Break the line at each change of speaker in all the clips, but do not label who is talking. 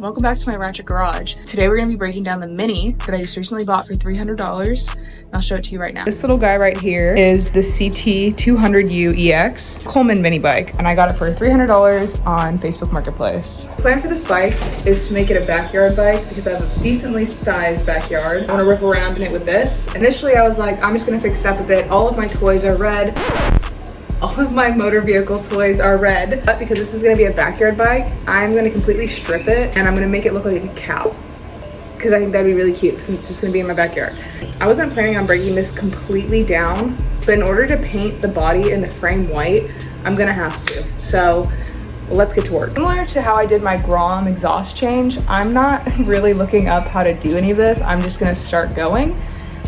Welcome back to my ratchet garage. Today we're going to be breaking down the Mini that I just recently bought for $300. I'll show it to you right now. This little guy right here is the CT200u-EX Coleman mini bike, and I got it for $300 on Facebook Marketplace. The plan for this bike is to make it a backyard bike because I have a decently sized backyard. I want to rip around in it with this. Initially I was like, I'm just going to fix it up a bit. All of my toys are red. All of my motor vehicle toys are red, but because this is gonna be a backyard bike, I'm gonna completely strip it and I'm gonna make it look like a cow because I think that'd be really cute since it's just gonna be in my backyard. I wasn't planning on breaking this completely down, but in order to paint the body and the frame white, I'm gonna have to. So let's get to work. Similar to how I did my Grom exhaust change, I'm not really looking up how to do any of this. I'm just gonna start going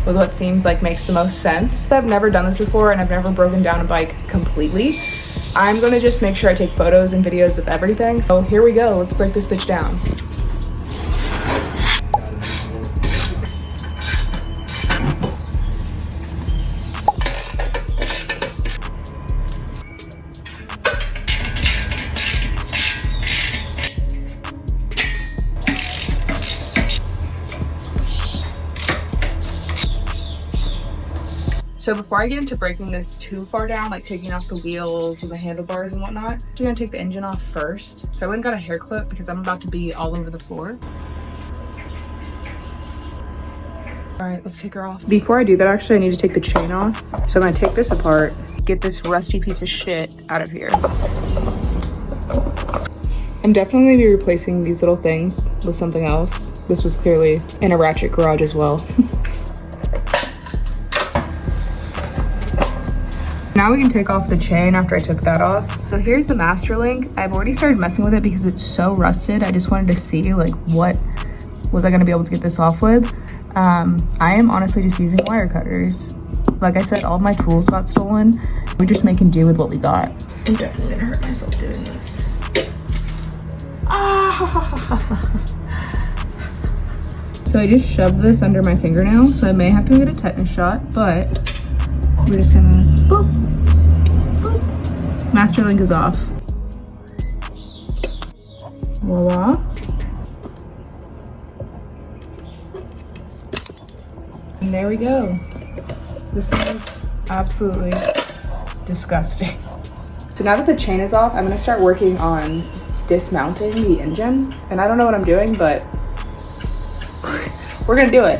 with what seems like makes the most sense. I've never done this before and I've never broken down a bike completely. I'm gonna just make sure I take photos and videos of everything. So here we go, let's break this bitch down. So before I get into breaking this too far down, like taking off the wheels and the handlebars and whatnot, I'm gonna take the engine off first. So I went and got a hair clip because I'm about to be all over the floor. All right, let's take her off. Before I do that, actually, I need to take the chain off. So I'm gonna take this apart, get this rusty piece of shit out of here. I'm definitely gonna be replacing these little things with something else. This was clearly in a ratchet garage as well. Now we can take off the chain after I took that off. So here's the master link. I've already started messing with it because it's so rusted. I just wanted to see like what was I gonna be able to get this off with. I am honestly just using wire cutters. Like I said, all of my tools got stolen. We're just making do with what we got. I'm definitely gonna hurt myself doing this. So I just shoved this under my fingernail, so I may have to get a tetanus shot, but we're just gonna boop, boop. Master link is off. Voila. And there we go. This thing is absolutely disgusting. So now that the chain is off, I'm gonna start working on dismounting the engine. And I don't know what I'm doing, but we're gonna do it.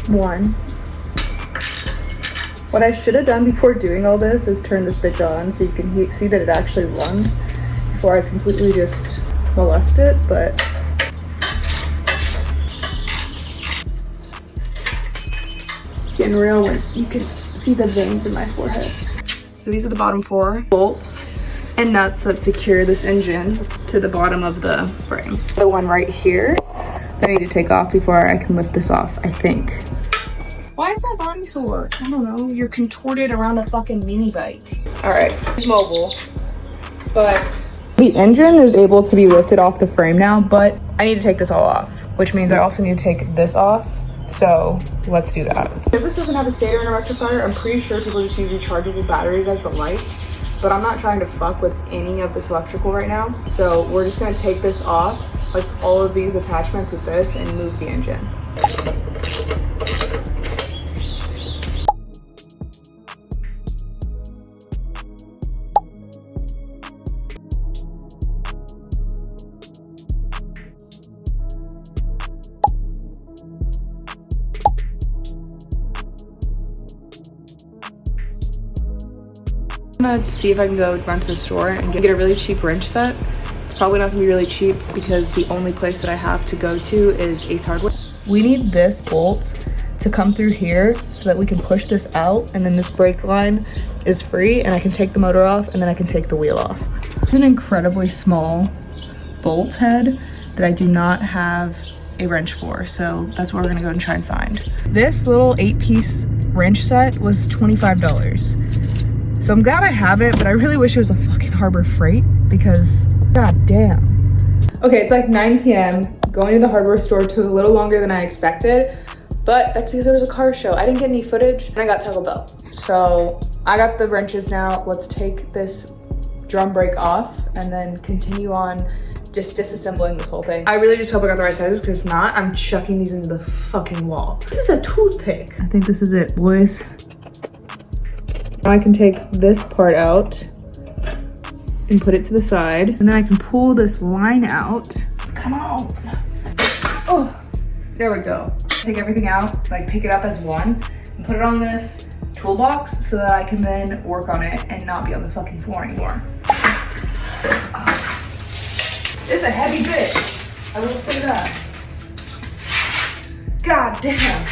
One. What I should have done before doing all this is turn this bitch on so you can see that it actually runs before I completely just molest it, but it's getting real when you can see the veins in my forehead. So these are the bottom 4 bolts and nuts that secure this engine to the bottom of the frame. The one right here that I need to take off before I can lift this off, I think. Why is that body sore? I don't know. You're contorted around a fucking mini bike. All right, it's mobile, but the engine is able to be lifted off the frame now, but I need to take this all off, which means I also need to take this off. So let's do that. Because this doesn't have a stator and a rectifier, I'm pretty sure people just use rechargeable batteries as the lights, but I'm not trying to fuck with any of this electrical right now. So we're just gonna take this off, like all of these attachments with this, and move the engine. I'm gonna see if I can go run to the store and get a really cheap wrench set. It's probably not gonna be really cheap because the only place that I have to go to is Ace Hardware. We need this bolt to come through here so that we can push this out, and then this brake line is free and I can take the motor off and then I can take the wheel off. It's an incredibly small bolt head that I do not have a wrench for, so that's what we're gonna go and try and find. This little 8-piece wrench set was $25. So I'm glad I have it, but I really wish it was a fucking Harbor Freight because god damn. Okay, it's like 9 p.m. Going to the hardware store took a little longer than I expected, but that's because there was a car show. I didn't get any footage and I got Taco Bell. So I got the wrenches now. Let's take this drum brake off and then continue on just disassembling this whole thing. I really just hope I got the right sizes, because if not, I'm chucking these into the fucking wall. This is a toothpick. I think this is it, boys. Now I can take this part out and put it to the side, and then I can pull this line out. Come on. Oh, there we go. Take everything out, like pick it up as one, and put it on this toolbox so that I can then work on it and not be on the fucking floor anymore. It's a heavy bitch, I will say that. God damn.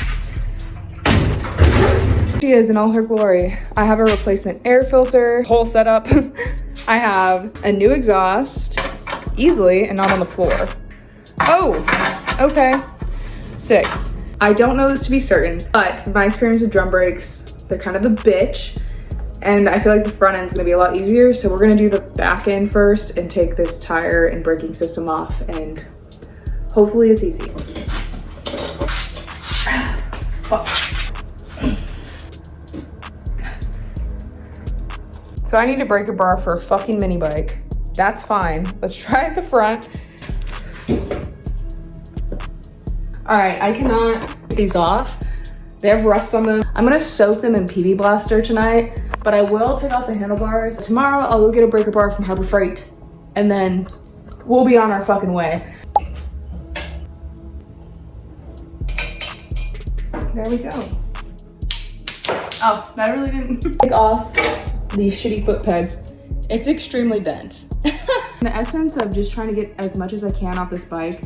She is in all her glory. I have a replacement air filter, whole setup. I have a new exhaust, easily and not on the floor. Oh, okay, sick. I don't know this to be certain, but my experience with drum brakes, they're kind of a bitch. And I feel like the front end's gonna be a lot easier. So we're gonna do the back end first and take this tire and braking system off, and hopefully it's easy. Fuck. So I need a breaker bar for a fucking mini bike. That's fine. Let's try at the front. All right, I cannot get these off. They have rust on them. I'm gonna soak them in PB Blaster tonight, but I will take off the handlebars. Tomorrow, I'll go get a breaker bar from Harbor Freight, and then we'll be on our fucking way. There we go. Oh, that really didn't take off these shitty foot pegs. It's extremely bent. In the essence of just trying to get as much as I can off this bike,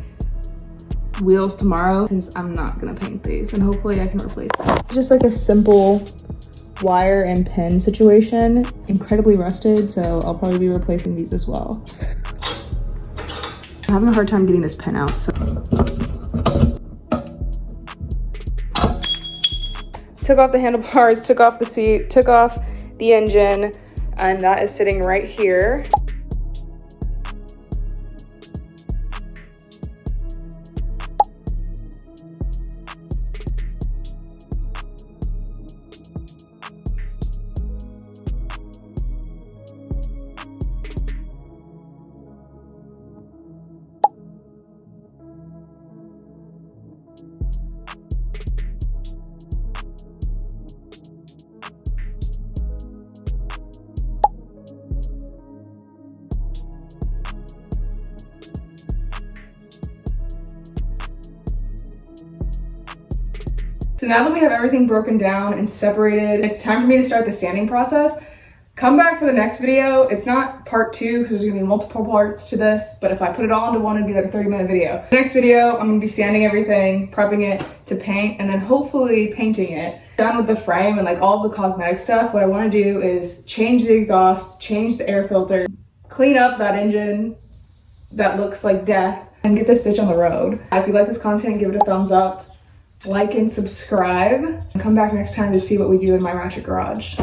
wheels tomorrow, since I'm not gonna paint these, and hopefully I can replace them. Just like a simple wire and pin situation, incredibly rusted, so I'll probably be replacing these as well. I'm having a hard time getting this pin out, so. Took off the handlebars, took off the seat, took off the engine, and that is sitting right here. So now that we have everything broken down and separated, it's time for me to start the sanding process. Come back for the next video. It's not part 2 because there's gonna be multiple parts to this, but if I put it all into one, it'd be like a 30-minute video. Next video, I'm gonna be sanding everything, prepping it to paint, and then hopefully painting it. Done with the frame and like all the cosmetic stuff, what I wanna do is change the exhaust, change the air filter, clean up that engine that looks like death, and get this bitch on the road. If you like this content, give it a thumbs up, like and subscribe, and come back next time to see what we do in my ratchet garage.